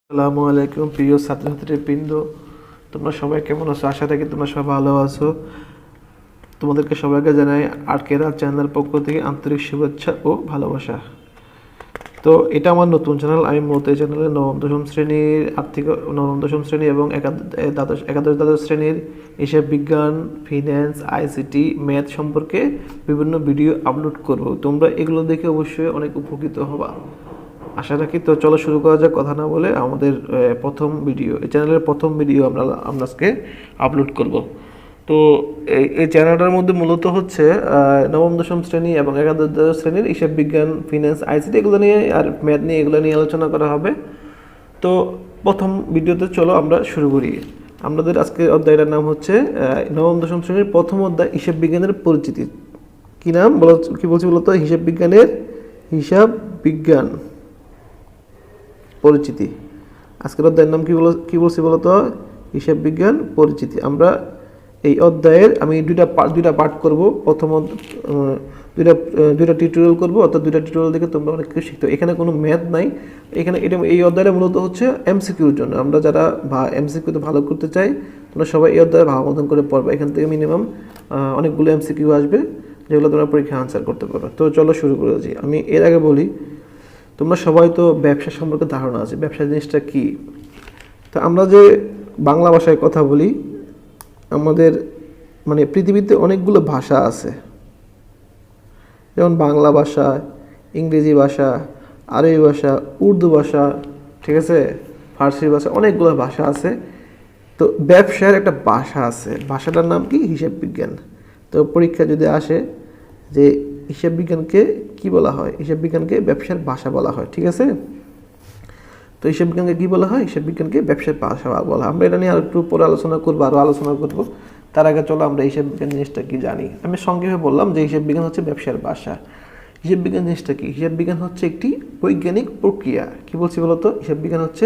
আসসালামু আলাইকুম প্রিয় ছাত্রছাত্রীবৃন্দ, তোমরা সবাই কেমন আছো? আশা রাখি তোমরা সবাই ভালো আছো। তোমাদেরকে সবাইকে জানাই আরকেরা চ্যানেল পক্ষ থেকে আন্তরিক শুভেচ্ছা ও ভালোবাসা। তো এটা আমার নতুন চ্যানেল। আমি মূলত এই চ্যানেলে নবম দশম শ্রেণী এবং একাদশ দ্বাদশ শ্রেণীর হিসাব বিজ্ঞান, ফিন্যান্স, আইসিটি, ম্যাথ সম্পর্কে বিভিন্ন ভিডিও আপলোড করব। তোমরা এগুলো দেখে অবশ্যই অনেক উপকৃত হবা আশা রাখি। তো চলো শুরু করা যাক কথা না বলে। আমাদের প্রথম ভিডিও, এই চ্যানেলের প্রথম ভিডিও আমরা আজকে আপলোড করব। তো এই চ্যানেলটার মধ্যে মূলত হচ্ছে নবম দশম শ্রেণী এবং একাদশ দ্বাদশ শ্রেণীর হিসাব বিজ্ঞান, ফিন্যান্স, আইসিটি এগুলো নিয়ে আর ম্যাথ নিয়ে এগুলো নিয়ে আলোচনা করা হবে। তো প্রথম ভিডিওতে চলো আমরা শুরু করি। আমাদের আজকের অধ্যায়টার নাম হচ্ছে নবম দশম শ্রেণীর প্রথম অধ্যায় হিসাব বিজ্ঞানের পরিচিতি। কি নাম বলো, কি বলছি বলতো? হিসাব বিজ্ঞান পরিচিতি। আজকের অধ্যায়ের নাম কি বলছি বলতো? হিসাব বিজ্ঞান পরিচিতি। আমরা এই অধ্যায়ের আমি দুইটা পার্ট করব। প্রথম দুইটা টিউটোরিয়াল করব, অর্থাৎ দুইটা টিউটোরিয়াল দেখে তোমরা অনেক কিছু শিখতে। এখানে কোনো ম্যাথ নাই। এই অধ্যায়টা মূলত হচ্ছে এমসিকিউর জন্য। আমরা যারা এমসিকিউতে ভালো করতে চাই, তোমরা সবাই এই অধ্যায়ে ভালো মতন করে পড়বে। এখান থেকে মিনিমাম অনেকগুলো এমসিকিউ আসবে, যেগুলো তোমরা পরীক্ষায় আনসার করতে পারবে। তো চলো শুরু করেছি। আমি এর আগে বলি, তোমরা সবাই তো ব্যবসা সম্পর্কে ধারণা আছে, ব্যবসা জিনিসটা কি। তো আমরা যে বাংলা ভাষায় কথা বলি, আমাদের পৃথিবীতে অনেকগুলো ভাষা আছে, যেমন বাংলা ভাষা, ইংরেজি ভাষা, আরবি ভাষা, উর্দু ভাষা, ঠিক আছে, ফার্সি ভাষা, অনেকগুলো ভাষা আছে। তো ব্যবসার একটা ভাষা আছে, ভাষাটার নাম কি? হিসাব বিজ্ঞান। তো পরীক্ষা যদি আসে যে হিসাব বিজ্ঞানকে কি বলা হয়, হিসাব বিজ্ঞানকে ব্যবসার ভাষা বলা হয়, ঠিক আছে। তো হিসাব বিজ্ঞানকে কি বলা হয়? হিসাব বিজ্ঞানকে ব্যবসার ভাষা বলা হয়। আমরা এটা নিয়ে আর একটু পরে আলোচনা করবো। তার আগে চলো আমরা হিসাব বিজ্ঞান জিনিসটা কি জানি। আমি সংক্ষেপে বললাম যে হিসাব বিজ্ঞান হচ্ছে ব্যবসার ভাষা। হিসাব বিজ্ঞান জিনিসটা কি? হিসাব বিজ্ঞান হচ্ছে একটি বৈজ্ঞানিক প্রক্রিয়া। কি বলছি বলতো? হিসাব বিজ্ঞান হচ্ছে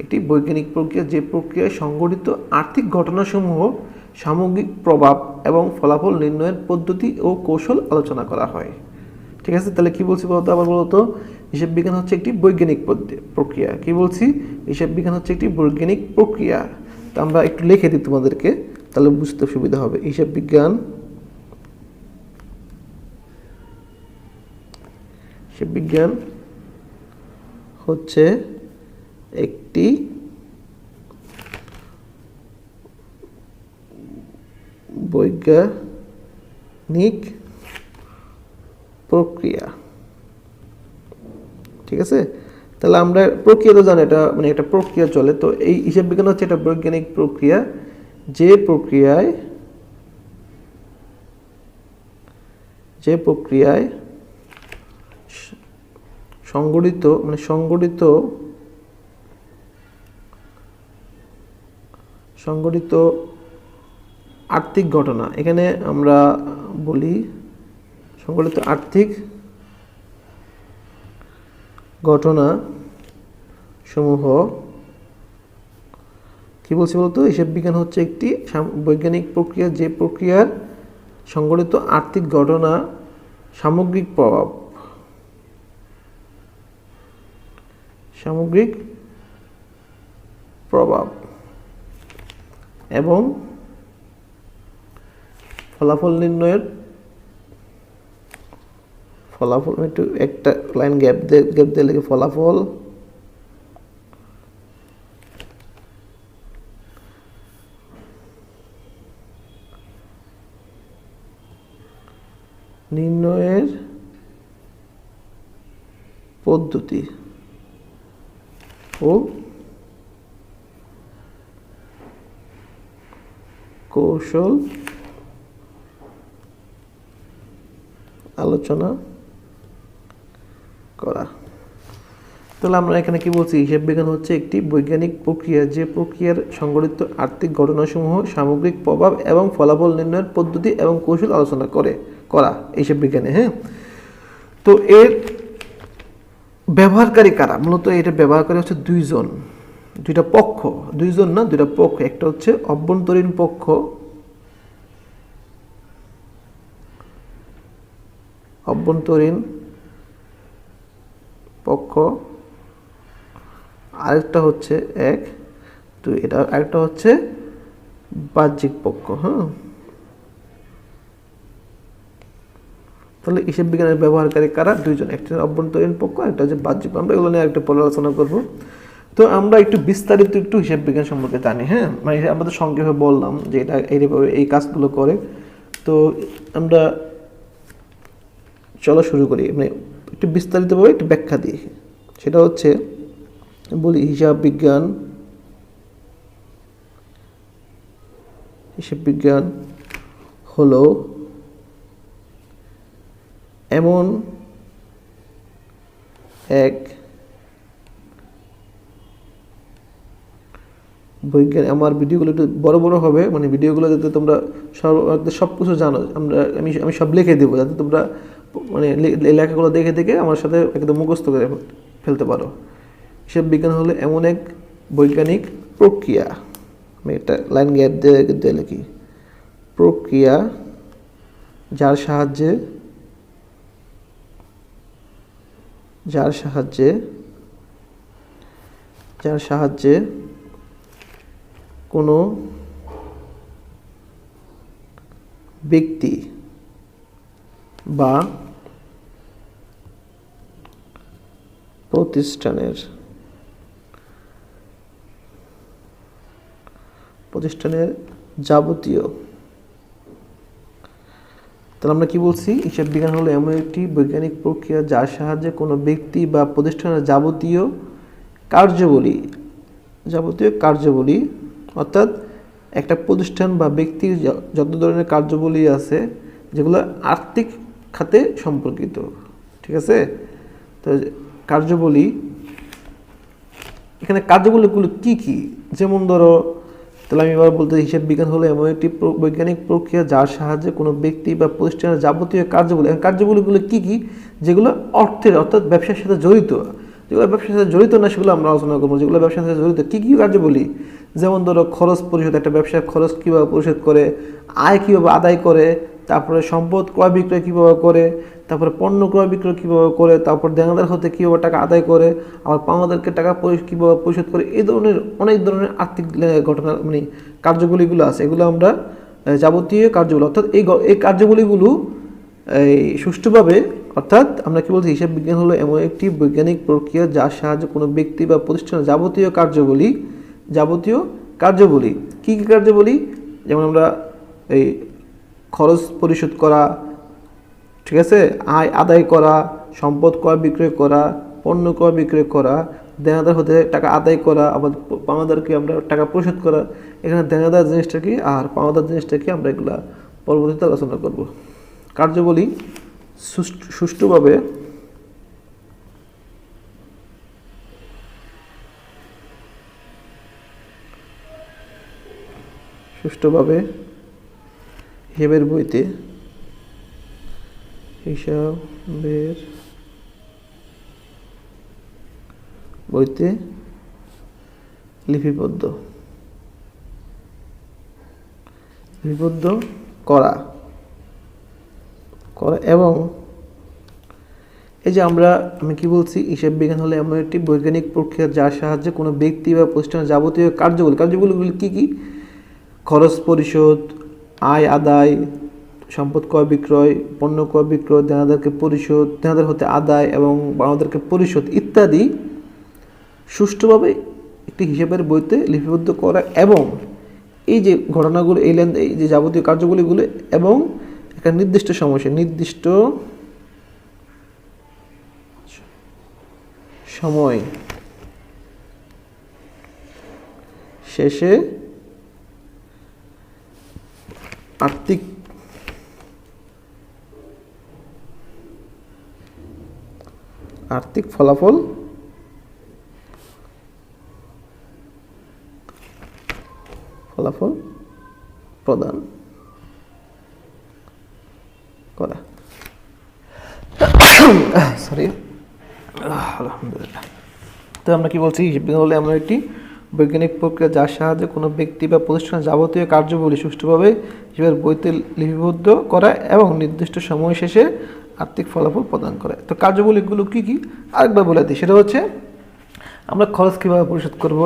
একটি বৈজ্ঞানিক প্রক্রিয়া, যে প্রক্রিয়ায় সংঘটিত আর্থিক ঘটনাসমূহ, সামগ্রিক প্রভাব এবং ফলাফল নির্ণয়ের পদ্ধতি ও কৌশল আলোচনা করা হয়, ঠিক আছে। তাহলে কি বলছি বলতো? আবার বলতো, হিসাব বিজ্ঞান হচ্ছে একটি বৈজ্ঞানিক প্রক্রিয়া। কি বলছি? হিসাব বিজ্ঞান হচ্ছে একটি বৈজ্ঞানিক প্রক্রিয়া। তো আমরা একটু লিখে দিই তোমাদেরকে, তাহলে বুঝতে সুবিধা হবে। হিসাব বিজ্ঞান হচ্ছে একটি বৈজ্ঞানিক প্রক্রিয়া, ঠিক আছে। তাহলে আমরা প্রক্রিয়া তো জানি, এটা একটা প্রক্রিয়া চলে। তো এই হিসাব বিজ্ঞান হচ্ছে একটা বৈজ্ঞানিক প্রক্রিয়া, যে প্রক্রিয়ায় সংগঠিত আর্থিক ঘটনা, এখানে আমরা বলি সংগঠিত আর্থিক ঘটনা সমূহ, কি বলছি বলতো? হিসাব বিজ্ঞান হচ্ছে একটি বৈজ্ঞানিক প্রক্রিয়া, যে প্রক্রিয়ার সংগঠিত আর্থিক ঘটনা, সামগ্রিক প্রভাব এবং ফলাফল নির্ণয়ের একটু একটা লাইন গ্যাপ দিয়ে লিখে, ফলাফল নির্ণয়ের পদ্ধতি ও কৌশল আলোচনা করা। তাহলে আমরা এখানে কি বলছি? হিসাব বিজ্ঞান হচ্ছে একটি বৈজ্ঞানিক প্রক্রিয়া, যে প্রক্রিয়ার সংঘটিত আর্থিক ঘটনাসমূহ, সামগ্রিক প্রভাব এবং ফলাফল নির্ণয়ের পদ্ধতি এবং কৌশল আলোচনা করা হিসাব বিজ্ঞানে। হ্যাঁ, তো এর ব্যবহারকারী কারা? মূলত এটা ব্যবহারকারী হচ্ছে দুইটা পক্ষ। দুইটা পক্ষ। একটা হচ্ছে অভ্যন্তরীণ পক্ষ, আরেকটা হচ্ছে 1 2, এটা আরেকটা হচ্ছে বাহ্যিক পক্ষ। হ্যাঁ, তাহলে হিসাব বিজ্ঞানের ব্যবহারকারী কারা? দুইজন, একটা অভ্যন্তরীণ পক্ষ, একটা হচ্ছে বাহ্যিক। আমরা এগুলো নিয়ে একটা পরে আলোচনা করব। তো আমরা একটু বিস্তারিত একটু হিসাব বিজ্ঞান সম্পর্কে জানি। হ্যাঁ, মানে আমরা তো সংক্ষেপে বললাম যে এটা এইভাবে এই কাজগুলো করে। তো আমরা চলো শুরু করি, মানে একটু বিস্তারিতভাবে একটু ব্যাখ্যা দিই। সেটা হচ্ছে বলি হিসাব বিজ্ঞান হলো এমন এক বৈজ্ঞান, আমার ভিডিওগুলো একটু বড় বড় হবে, মানে ভিডিওগুলো যাতে তোমরা সব কিছু জানো, আমি সব লিখে দেবো যাতে তোমরা মানে লেখাগুলো দেখে দেখে আমার সাথে একদম মুখস্থ করে ফেলতে পারো। হিসাব বিজ্ঞান হলো এমন এক বৈজ্ঞানিক প্রক্রিয়া, আমি একটা লাইন গ্যাপ দিয়ে লিখি, প্রক্রিয়া যার সাহায্যে কোনো ব্যক্তি বা প্রতিষ্ঠানের যাবতীয়, তাহলে আমরা কি বলছি? হিসাব বিজ্ঞান হলো এমন একটি বৈজ্ঞানিক প্রক্রিয়া যার সাহায্যে কোনো ব্যক্তি বা প্রতিষ্ঠানের যাবতীয় কার্যাবলী, অর্থাৎ একটা প্রতিষ্ঠান বা ব্যক্তির যত ধরনের কার্যাবলী আছে যেগুলো আর্থিক খাতে সম্পর্কিত, ঠিক আছে? তো কার্যাবলী, এখানে কার্যাবলীগুলো কি কি? যেমন ধরো, তাহলে আমি এবার বলতে, হিসাব বিজ্ঞান হলো এমন একটি বৈজ্ঞানিক প্রক্রিয়া যার সাহায্যে কোনো ব্যক্তি বা প্রতিষ্ঠানের যাবতীয় কার্যাবলীগুলো কি কি? যেগুলো অর্থাৎ ব্যবসার সাথে জড়িত, যেগুলো ব্যবসার সাথে জড়িত না সেগুলো আমরা আলোচনা করবো। যেগুলো ব্যবসার সাথে জড়িত কি কি কার্যাবলী? যেমন ধরো খরচ পরিশোধ, একটা ব্যবসার খরচ কীভাবে পরিশোধ করে, আয় কীভাবে আদায় করে, তারপরে সম্পদ ক্রয় বিক্রয় কীভাবে করে, তারপরে পণ্য ক্রয় বিক্রয় কীভাবে করে, তারপর দেনাদার হতে কীভাবে টাকা আদায় করে, আবার পাওনাদারকে টাকা কীভাবে পরিশোধ করে, এই ধরনের অনেক ধরনের আর্থিক ঘটনা, মানে কার্যগুলিগুলো আছে, এগুলো আমরা যাবতীয় কার্যগুলো, অর্থাৎ এই কার্যগুলিগুলো এই সুষ্ঠুভাবে, অর্থাৎ আমরা কি বলছি? হিসাব বিজ্ঞান হলো এমন একটি বৈজ্ঞানিক প্রক্রিয়া যার সাহায্যে কোনো ব্যক্তি বা প্রতিষ্ঠানের যাবতীয় কার্যবলী কি কি কার্যবলী? যেমন আমরা এই খরচ পরিশোধ করা, ঠিক আছে, আয় আদায় করা, সম্পদ ক্রয় বিক্রয় করা, পণ্য ক্রয় বিক্রয় করা, দেনাদার হতে টাকা আদায় করা, আবার পাওনাদারকে আমরা টাকা পরিশোধ করা। এখানে দেনাদার জিনিসটা কি আর পাওনাদার জিনিসটা কি, আমরা এগুলা পরবর্তীতে আলোচনা করব। কার্যবলী সুষ্ঠুভাবে হিসাবের বইতে লিপিবদ্ধ করা এবং এই যে আমি কি বলছি? হিসাব বিজ্ঞান হলো এমন একটি বৈজ্ঞানিক প্রক্রিয়া যার সাহায্যে কোনো ব্যক্তি বা প্রতিষ্ঠানের যাবতীয় কার্যবলীগুলি কি কি? খরচ পরিশোধ, আয় আদায়, সম্পদ ক্রয় বিক্রয়, পণ্য ক্রয় বিক্রয়, দেনাদারকে পরিশোধ, দেনাদার হতে আদায় এবং পাওনাদারকে পরিশোধ ইত্যাদি সুষ্ঠুভাবে একটি হিসাবের বইতে লিপিবদ্ধ করা, এবং এই যে ঘটনাগুলো, এই যে যাবতীয় কার্যবলীগুলো, এবং একটা নির্দিষ্ট সময় শেষে আর্থিক ফলাফল প্রদান করা। সরি, আলহামদুলিল্লাহ। তো আমরা কি বলছি? হিসাব বিজ্ঞান হলো এমন একটি বৈজ্ঞানিক প্রক্রিয়া যার সাহায্যে কোনো ব্যক্তি বা প্রতিষ্ঠানের যাবতীয় কার্যবলী সুষ্ঠুভাবে হিসাবের বইতে লিপিবদ্ধ করা এবং নির্দিষ্ট সময় শেষে আর্থিক ফলাফল প্রদান করে। তো কার্যবলীগুলো কি কি আরেকবার বলে দিই। সেটা হচ্ছে আমরা খরচ কীভাবে পরিশোধ করব,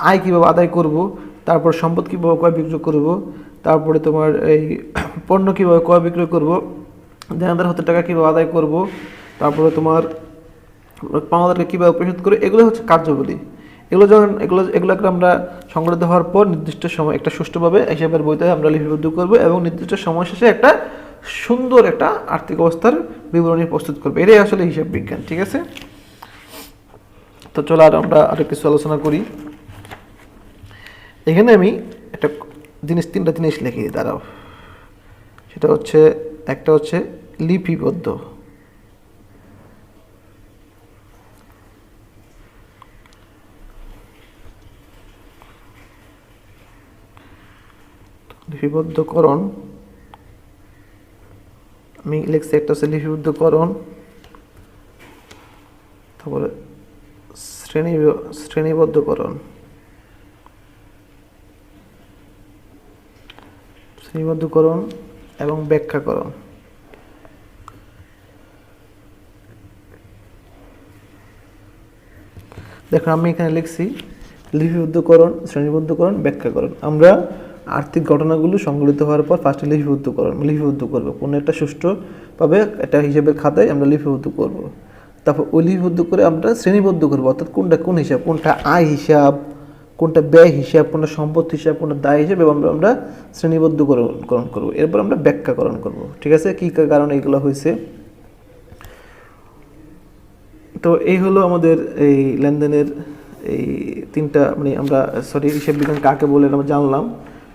আয় কীভাবে আদায় করব, তারপর সম্পদ কীভাবে ক্রয় বিক্রয় করব, তারপরে তোমার এই পণ্য কীভাবে ক্রয় বিক্রয় করব, দেনাদার হতে টাকা কীভাবে আদায় করব, তারপরে তোমার পাওনাদারকে কীভাবে পরিশোধ করব, এগুলো হচ্ছে কার্যবলী। এগুলোকে আমরা সংগঠিত হওয়ার পর নির্দিষ্ট সময় একটা সুষ্ঠুভাবে হিসাবের বইতে আমরা লিপিবদ্ধ করব এবং নির্দিষ্ট সময় শেষে একটা সুন্দর একটা আর্থিক অবস্থার বিবরণী প্রস্তুত করবে। এটাই আসলে হিসাব বিজ্ঞান, ঠিক আছে। তো চলো আমরা আরো কিছু আলোচনা করি। এখানে আমি একটা তিনটা জিনিস লিখি, দাঁড়াও। সেটা হচ্ছে, একটা হচ্ছে লিপিবদ্ধ, লিপিবদ্ধকরণ। আমি লিখছি একটা হচ্ছে লিপিবদ্ধকরণ, তারপরে শ্রেণীবদ্ধকরণ, শ্রেণীবদ্ধকরণ এবং ব্যাখ্যাকরণ। দেখো আমি এখানে লিখছি লিপিবদ্ধকরণ, শ্রেণীবদ্ধকরণ, ব্যাখ্যাকরণ। আমরা আর্থিক ঘটনাগুলো সংগঠিত হওয়ার পর ফার্স্টে লিপিবদ্ধ করব, কোনো একটা সুষ্ঠুভাবে একটা হিসাবের খাতায় আমরা লিপিবদ্ধ করব। তারপর ওই লিপিবদ্ধ করে আমরা শ্রেণীবদ্ধ করবো, অর্থাৎ কোন হিসাব, কোনটা আয় হিসাব, কোনটা ব্যয় হিসাব, কোনটা সম্পদ হিসাব, কোনটা দায় হিসাব, এবং আমরা শ্রেণীবদ্ধকরণ করব। এরপর আমরা ব্যাখ্যাকরণ করব, ঠিক আছে, কী কারণে এগুলো হয়েছে। তো এই হলো আমাদের এই লেনদেনের এই তিনটা, মানে আমরা হিসাব বিজ্ঞান কাকে বলে আমরা জানলাম।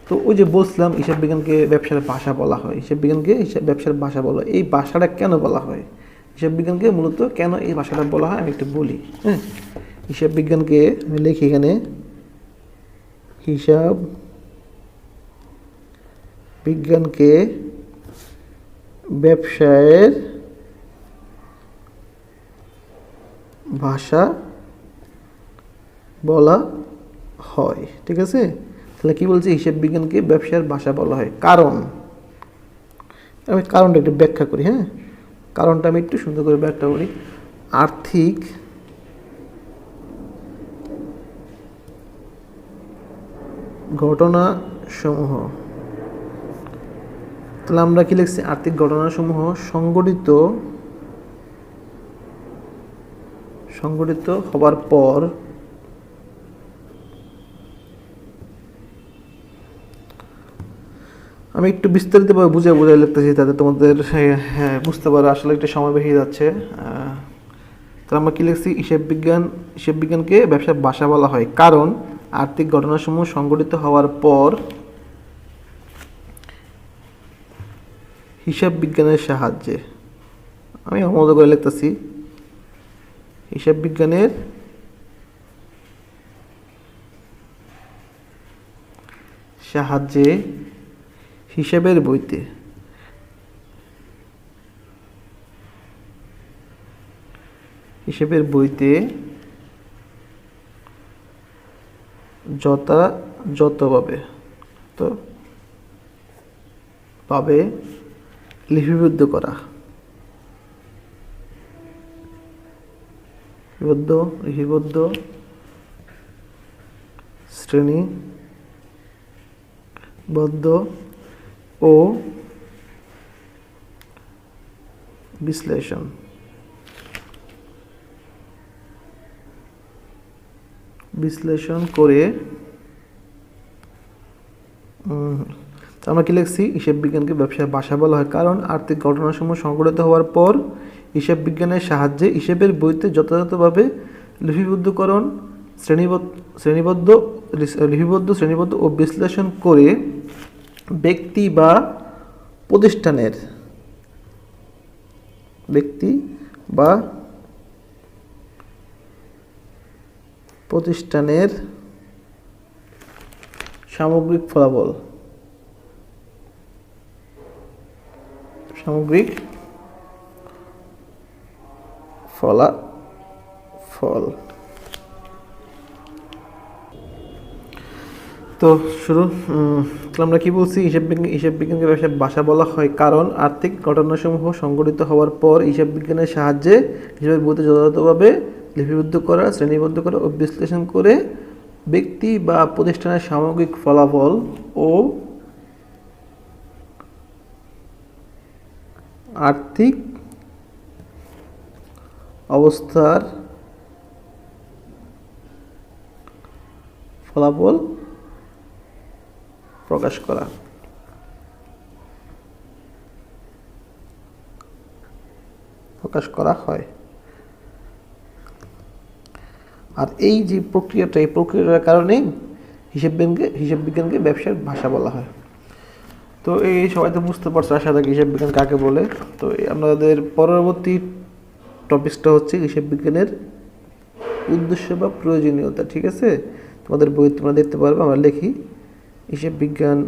তো ওই যে বলছিলাম হিসাব বিজ্ঞানকে ব্যবসার ভাষা বলা হয়, হিসাব বিজ্ঞানকে ব্যবসার ভাষা বলা হয়। এই ভাষাটা কেন বলা হয়, হিসাব বিজ্ঞানকে মূলত কেন এই ভাষাটা বলা হয় আমি একটু বলি। হ্যাঁ, হিসাব বিজ্ঞানকে আমি লিখি এখানে, হিসাব বিজ্ঞানকে ব্যবসায়ের ভাষা বলা হয়, ঠিক আছে। তাহলে কি বলছি, হিসাব বিজ্ঞানকে ব্যবসার ভাষা বলা হয়। কারণ আমি কারণটা একটু ব্যাখ্যা করি। হ্যাঁ, কারণটা আমি একটু সুন্দর করে ব্যাখ্যা করি। আর্থিক ঘটনাসমূহ, তাহলে আমরা কি লিখছি, আর্থিক ঘটনাসমূহ সংগঠিত হবার পর আমি একটু বিস্তারিতভাবে বুঝে লিখতেছি, তাতে তোমাদের বুঝতে পারো আসলে একটা সময় বেশি যাচ্ছে। তো আমরা কি লিখছি, হিসাব বিজ্ঞানকে ব্যবসার ভাষা বলা হয় কারণ আর্থিক ঘটনাসমূহ সংগঠিত হওয়ার পর হিসাব বিজ্ঞানের সাহায্যে, আমি মতো করে লিখতেছি, হিসাব বিজ্ঞানের সাহায্যে হিসাবের বইতে যথাযথভাবে লিপিবদ্ধ করা, লিপিবদ্ধ শ্রেণীবদ্ধ ও বিশ্লেষণ করে আমরা কি লিখছি, হিসাব বিজ্ঞানকে ব্যবসার ভাষা বলা হয় কারণ আর্থিক ঘটনাসমূহ সংগঠিত হওয়ার পর হিসাব বিজ্ঞানের সাহায্যে হিসাবের বইতে যথাযথভাবে শ্রেণীবদ্ধ ও বিশ্লেষণ করে ব্যক্তি বা প্রতিষ্ঠানের সামগ্রিক ফলাফল তো শুরু আমরা কি বলছি, হিসাব বিজ্ঞানকে ব্যবসার ভাষা বলা হয় কারণ আর্থিক ঘটনাসমূহ সংগঠিত হওয়ার পর হিসাব বিজ্ঞানের সাহায্যে হিসাবের বইতে যথাযথভাবে লিপিবদ্ধ করা, শ্রেণীবদ্ধ করা ও বিশ্লেষণ করে ব্যক্তি বা প্রতিষ্ঠানের সামগ্রিক ফলাফল ও আর্থিক অবস্থার ফলাফল প্রকাশ করা। হয়। আর এই যে প্রক্রিয়াটা, এই প্রক্রিয়াটার কারণেই হিসাব বিজ্ঞানকে ব্যবসার ভাষা বলা হয়। তো এই সবাই তো বুঝতে পারছো আশা করি হিসাব বিজ্ঞান কাকে বলে। তো আমাদের পরবর্তী টপিকসটা হচ্ছে হিসাব বিজ্ঞানের উদ্দেশ্য বা প্রয়োজনীয়তা। ঠিক আছে, তোমাদের বই তোমরা দেখতে পারবে, আমরা লিখি হিসাব বিজ্ঞানের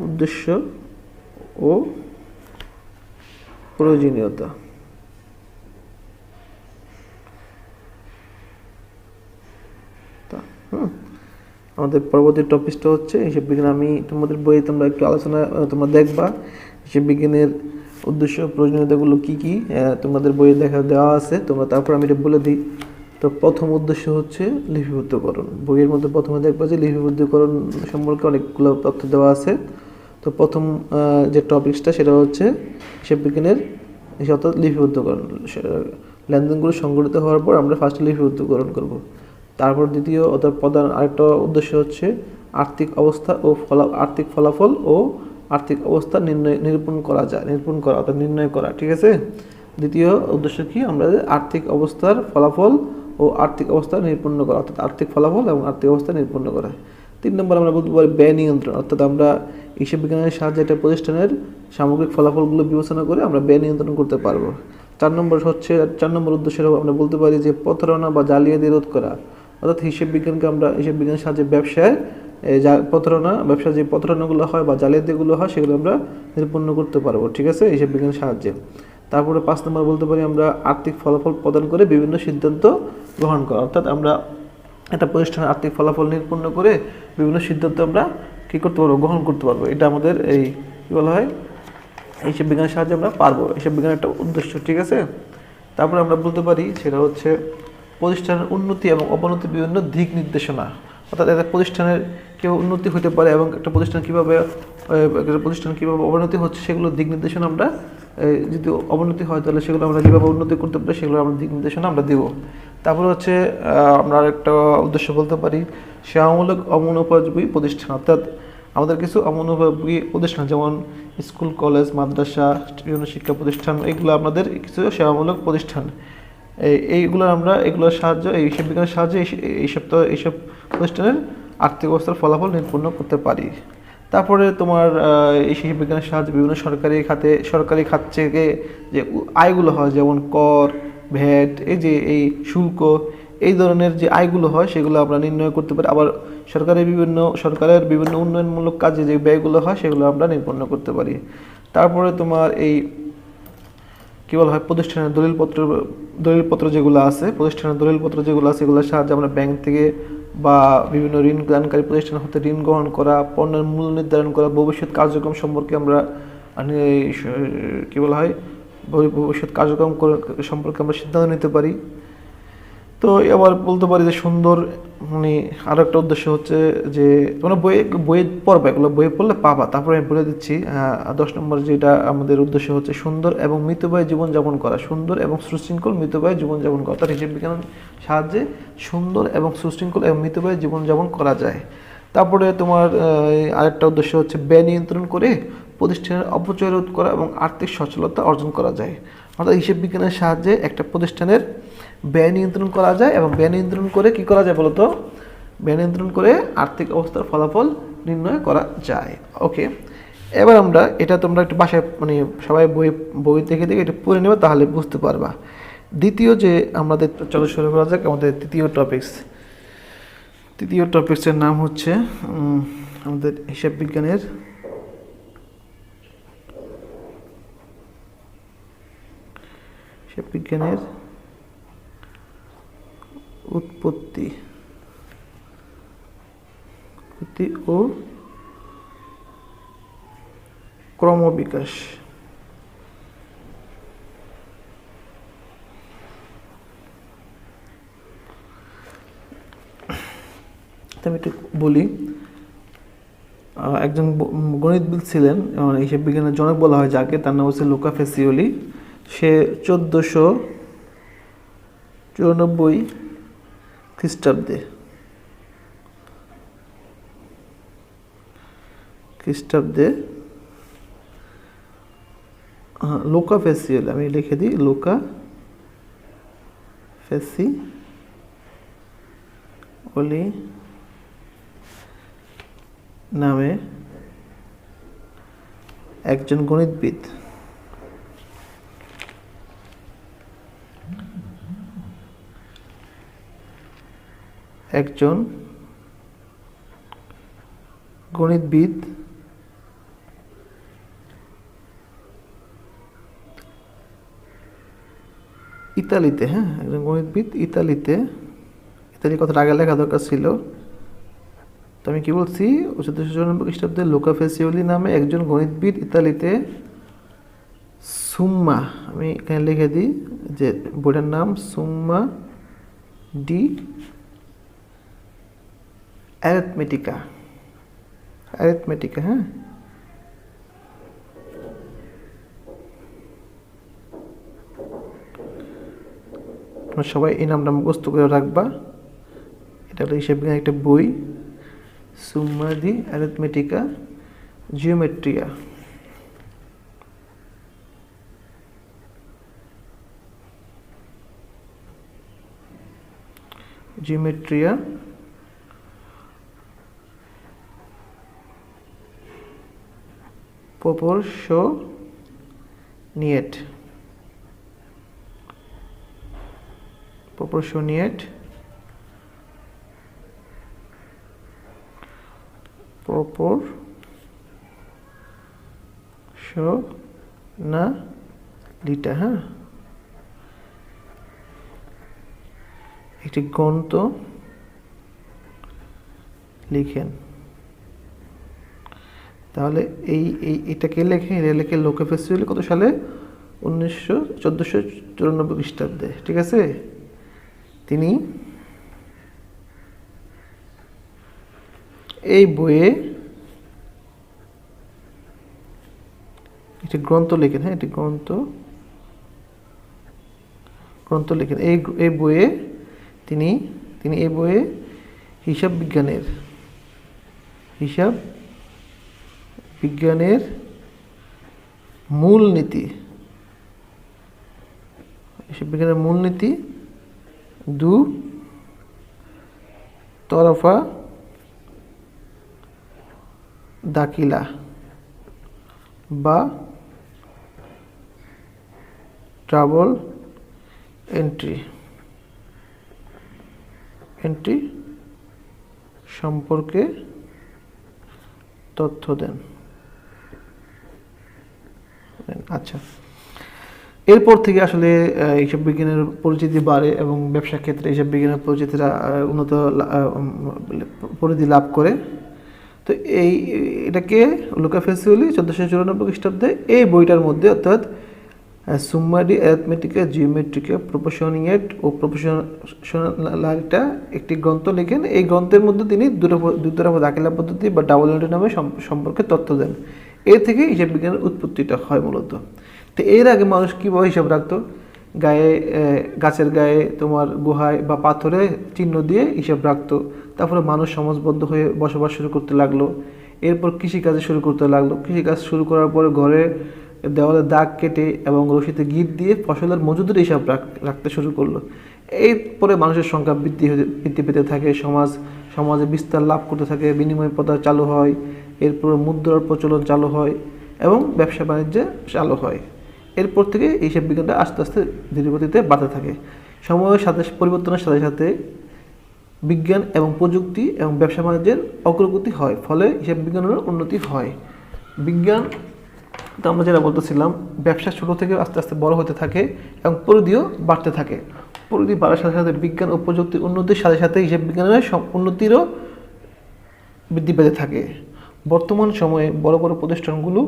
উদ্দেশ্য ও প্রয়োজনীয়তা। আমাদের পরবর্তী টপিকটা হচ্ছে হিসাব বিজ্ঞান। আমি তোমাদের বইয়ে তোমরা একটু আলোচনা তোমরা দেখবা হিসাব বিজ্ঞানের উদ্দেশ্য প্রয়োজনীয়তাগুলো কী কী তোমাদের বইয়ে দেওয়া আছে। তোমরা তারপর আমি এটা বলে দিই। তো প্রথম উদ্দেশ্য হচ্ছে লিপিবদ্ধকরণ। বইয়ের মধ্যে প্রথমে দেখবা যে লিপিবদ্ধকরণ সম্পর্কে অনেকগুলো তথ্য দেওয়া আছে। তো প্রথম যে টপিকসটা সেটা হচ্ছে হিসাব বিজ্ঞানের অর্থাৎ লিপিবদ্ধকরণ। লেনদেনগুলো সংগঠিত হওয়ার পর আমরা ফার্স্টে লিপিবদ্ধকরণ করব। তারপর দ্বিতীয় অর্থাৎ প্রধান আরেকটা উদ্দেশ্য হচ্ছে আর্থিক অবস্থা ও আর্থিক ফলাফল ও আর্থিক অবস্থা নিরূপণ করা। ঠিক আছে, দ্বিতীয় উদ্দেশ্য কি, আমরা আর্থিক অবস্থার ফলাফল ও আর্থিক অবস্থা নিরূপণ করা, অর্থাৎ আর্থিক ফলাফল এবং আর্থিক অবস্থা নিরূপণ করা। 3 নম্বর আমরা বলতে পারি ব্যয় নিয়ন্ত্রণ, অর্থাৎ আমরা হিসাব বিজ্ঞানের সাহায্যে একটা প্রতিষ্ঠানের সামগ্রিক ফলাফলগুলো বিবেচনা করে আমরা ব্যয় নিয়ন্ত্রণ করতে পারবো। 4 নম্বর উদ্দেশ্য আমরা বলতে পারি যে প্রতারণা বা জালিয়াতি রোধ করা, অর্থাৎ হিসাব বিজ্ঞানের সাহায্যে ব্যবসায় ব্যবসার যে প্রতারণাগুলো হয় বা জালিয়াতিগুলো হয় সেগুলো আমরা নিরূপণ করতে পারবো। ঠিক আছে, হিসাব বিজ্ঞানের সাহায্যে। তারপরে 5 নম্বর বলতে পারি আমরা আর্থিক ফলাফল প্রদান করে বিভিন্ন সিদ্ধান্ত গ্রহণ করা, অর্থাৎ আমরা একটা প্রতিষ্ঠানের আর্থিক ফলাফল নিরূপণ করে বিভিন্ন সিদ্ধান্ত আমরা কী করতে পারবো, গ্রহণ করতে পারবো। এটা আমাদের এই কী বলা হয়, হিসাব বিজ্ঞানের সাহায্যে আমরা পারবো। হিসাব বিজ্ঞানের একটা উদ্দেশ্য। ঠিক আছে, তারপরে আমরা বলতে পারি সেটা হচ্ছে প্রতিষ্ঠানের উন্নতি এবং অবনতির বিভিন্ন দিক নির্দেশনা, অর্থাৎ একটা প্রতিষ্ঠানের কীভাবে উন্নতি হতে পারে এবং একটা প্রতিষ্ঠান কীভাবে অবনতি হচ্ছে সেগুলো দিক নির্দেশনা আমরা, যদি অবনতি হয় তাহলে সেগুলো আমরা কীভাবে উন্নতি করতে পারি সেগুলো আমরা দিক নির্দেশনা আমরা দেবো। তারপরে হচ্ছে আমরা একটা উদ্দেশ্য বলতে পারি সেবামূলক অমনোপযোগী প্রতিষ্ঠান, অর্থাৎ আমাদের কিছু অমনোপযোগী প্রতিষ্ঠান যেমন স্কুল, কলেজ, মাদ্রাসা, বিভিন্ন শিক্ষা প্রতিষ্ঠান, এগুলো আমাদের কিছু সেবামূলক প্রতিষ্ঠান। এগুলোর সাহায্যে এই হিসাব বিজ্ঞানের সাহায্যে এইসব প্রতিষ্ঠানের আর্থিক অবস্থার ফলাফল নিরূপণ করতে পারি। তারপরে তোমার এই হিসাব বিজ্ঞানের সাহায্যে বিভিন্ন সরকারি খাত থেকে যে আয়গুলো হয় যেমন কর, ভ্যাট, এই শুল্ক, এই ধরনের যে আয়গুলো হয় সেগুলো আমরা নির্ণয় করতে পারি। আবার সরকারের বিভিন্ন উন্নয়নমূলক কাজে যে ব্যয়গুলো হয় সেগুলো আমরা নিরূপণ করতে পারি। তারপরে তোমার এই কী বলা হয়, প্রতিষ্ঠানের দলিলপত্র যেগুলো আছে এগুলোর সাহায্যে আমরা ব্যাংক থেকে বা বিভিন্ন ঋণ দানকারী প্রতিষ্ঠান হতে ঋণ গ্রহণ করা, পণ্যের মূল্য নির্ধারণ করা, ভবিষ্যৎ কার্যক্রম সম্পর্কে আমরা ভবিষ্যৎ কার্যক্রম সম্পর্কে আমরা সিদ্ধান্ত নিতে পারি। তো এবার বলতে পারি যে সুন্দর, আরও একটা উদ্দেশ্য হচ্ছে যে তোমরা বইয়ে পড়বা, এগুলো বইয়ে পড়লে পাবা। তারপরে আমি বলে দিচ্ছি 10 নম্বর যেটা আমাদের উদ্দেশ্য হচ্ছে সুন্দর এবং মিতব্যয়ী জীবনযাপন করা, সুন্দর এবং সুশৃঙ্খল মিতব্যয়ী জীবনযাপন করা, অর্থাৎ হিসাব বিজ্ঞানের সাহায্যে সুন্দর এবং সুশৃঙ্খল এবং মিতব্যয়ী জীবনযাপন করা যায়। তারপরে তোমার আরেকটা উদ্দেশ্য হচ্ছে ব্যয় নিয়ন্ত্রণ করে প্রতিষ্ঠানের অপচয় রোধ করা এবং আর্থিক সচ্ছলতা অর্জন করা যায়, অর্থাৎ হিসাব বিজ্ঞানের সাহায্যে একটা প্রতিষ্ঠানের ব্যয় নিয়ন্ত্রণ করা যায় এবং ব্যয় নিয়ন্ত্রণ করে কী করা যায় বলতো, ব্যয় নিয়ন্ত্রণ করে আর্থিক অবস্থার ফলাফল নির্ণয় করা যায়। ওকে, এবার আমরা এটা তোমরা একটু বাসায় সবাই বই দেখে এটা পড়ে নেবে, তাহলে বুঝতে পারবা। দ্বিতীয় যে আমাদের চলো শুরু করা যাক আমাদের তৃতীয় টপিক্সের নাম হচ্ছে আমাদের হিসাব বিজ্ঞানের হিসাব বিজ্ঞানের উৎপত্তি ও ক্রমবিকাশ। আমি একটু বলি, একজন গণিতবিদ ছিলেন, হিসাব বিজ্ঞানের জনক বলা হয় যাকে, তার নাম হচ্ছে লুকা ফেসিওলি। সে 1494 খ্রিস্টাব্দে লুকা ফেসিওলি, আমি লিখে দিই, লুকা ফেসিওলি নামে একজন গণিতবিদ ইতালিতে, একজন গণিতবিদ ইতালি কথাটা আগে লেখা দরকার ছিল, তো আমি কি বলছি, 1494 খ্রিস্টাব্দে লুকা ফেসিওলি নামে একজন গণিতবিদ ইতালিতে সুম্মা, আমি এখানে লিখে দিই যে বইটার নাম সুম্মা ডি অ্যারিথমেটিকা। সবাই এই নামটা মুখস্থ করে রাখবা। এটা হলো হিসাব বিজ্ঞানের একটা বই, সুম্মা দি অ্যারিথমেটিকা জিওমেট্রিয়া। proportionate প্রপোর্শনালিটা, একটি গ্রন্থ লিখেন। তাহলে এটাকে লেখে লুকা ফেসিওলি কত সালে? 1494 খ্রিস্টাব্দে, ঠিক আছে। তিনি এই বইয়ে একটি গ্রন্থ লেখেন, একটি গ্রন্থ লেখেন। এই বইয়ে তিনি এই বইয়ে হিসাব বিজ্ঞানের মূলনীতি দু তরফা দাখিলা বা ট্রাবল এন্ট্রি সম্পর্কে তথ্য দেন। আচ্ছা, এরপর থেকে আসলে হিসাব বিজ্ঞানের পরিচিতি বাড়ে এবং ব্যবসা ক্ষেত্রে হিসাব বিজ্ঞানের পরিচিতিটা উন্নত পরিধি লাভ করে। তো এটাকে লুকা ফেসিওলি 1494 খ্রিস্টাব্দে এই বইটার মধ্যে, অর্থাৎ সুম্মা ডি অ্যারিথমেটিকা জিওমেট্রিকা প্রপোর্শনিয়েট ও প্রপোর্শনালিটা একটি গ্রন্থ লেখেন। এই গ্রন্থের মধ্যে তিনি দুতরফা দাখিলা পদ্ধতি বা ডাবল এন্ট্রি নামে সম্পর্কে তথ্য দেন। এর থেকে হিসাব বিজ্ঞানের উৎপত্তিটা হয় মূলত। তো এর আগে মানুষ কীভাবে হিসাব রাখতো? গাছের গায়ে, তোমার গুহায় বা পাথরে চিহ্ন দিয়ে হিসাব রাখতো। তারপরে মানুষ সমাজবদ্ধ হয়ে বসবাস শুরু করতে লাগলো। এরপর কৃষিকাজে শুরু করতে লাগলো। কৃষিকাজ শুরু করার পরে ঘরে দেওয়ালে দাগ কেটে এবং রশিতে গিট দিয়ে ফসলের মজুদের হিসাব রাখতে শুরু করলো। এরপরে মানুষের সংখ্যা বৃদ্ধি পেতে থাকে, সমাজে বিস্তার লাভ করতে থাকে, বিনিময় প্রথা চালু হয়, এরপর মুদ্রার প্রচলন চালু হয় এবং ব্যবসা বাণিজ্যে চালু হয়। এরপর থেকে এই হিসাব বিজ্ঞানটা আস্তে আস্তে ধীরগতিতে বাড়তে থাকে। সময়ের সাথে পরিবর্তনের সাথে সাথে বিজ্ঞান এবং প্রযুক্তি এবং ব্যবসা বাণিজ্যের অগ্রগতি হয়, ফলে হিসাব বিজ্ঞানেরও উন্নতি হয়। বিজ্ঞান তো আমরা যেটা বলতেছিলাম, ব্যবসা ছোট থেকে আস্তে আস্তে বড় হতে থাকে এবং পরিধিও বাড়তে থাকে। পরিধি বাড়ার সাথে সাথে বিজ্ঞান ও প্রযুক্তির উন্নতির সাথে সাথে হিসাব বিজ্ঞানের উন্নতিরও বৃদ্ধি পেতে থাকে। বর্তমান সময়ে বড় বড় প্রতিষ্ঠানগুলো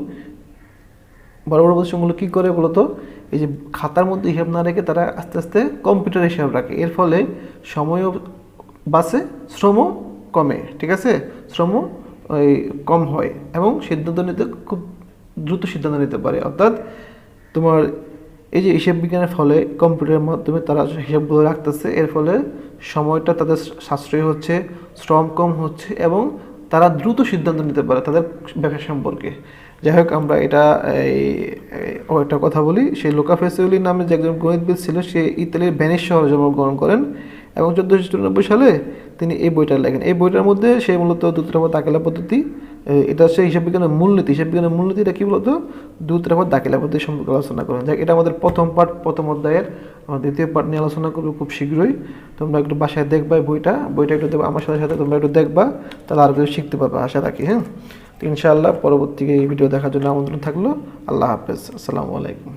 কী করে বলতো, এই যে খাতার মধ্যে হিসাব না রেখে তারা আস্তে আস্তে কম্পিউটারে হিসাব রাখে। এর ফলে সময়ও বাঁচে, শ্রমও কমে, ঠিক আছে, শ্রম ওই কম হয় এবং সিদ্ধান্ত নিতে খুব দ্রুত সিদ্ধান্ত নিতে পারে। অর্থাৎ তোমার এই যে হিসাব বিজ্ঞানের ফলে কম্পিউটারের মাধ্যমে তারা হিসাবগুলো রাখতেছে, এর ফলে সময়টা তাদের সাশ্রয় হচ্ছে, শ্রম কম হচ্ছে এবং তারা দ্রুত সিদ্ধান্ত নিতে পারে তাদের ব্যবসা সম্পর্কে। যাই হোক, আমরা এটা একটা কথা বলি, সেই লুকা পেসিওলি নামে যে একজন গণিতবিদ ছিল, সে ইতালির ভেনিস শহরে জন্মগ্রহণ করেন এবং 1494 সালে তিনি এই বইটা লেখেন। এই বইটার মধ্যে সে মূলত দ্রুতরাপদ দাখিলা পদ্ধতি, এটা হচ্ছে হিসাব বিজ্ঞানের মূলনীতি। হিসাব বিজ্ঞানের মূলনীতিটা কী বলতো, দ্রুতরাপদ দাখিলা পদ্ধতি সম্পর্কে আলোচনা করেন। যাক, এটা আমাদের প্রথম পার্ট, প্রথম অধ্যায়ের। আমরা দ্বিতীয় পার্ট নিয়ে আলোচনা করবো খুব শীঘ্রই। তোমরা একটু বাসায় দেখবা বইটা একটু দেখবা, আমার সাথে সাথে তোমরা একটু দেখবা, তাহলে আরও কিছু শিখতে পারবে আশা রাখি। হ্যাঁ, তো ইনশাআল্লাহ পরবর্তী এই ভিডিও দেখার জন্য আমন্ত্রণ থাকলো। আল্লাহ হাফেজ, আসসালামু আলাইকুম।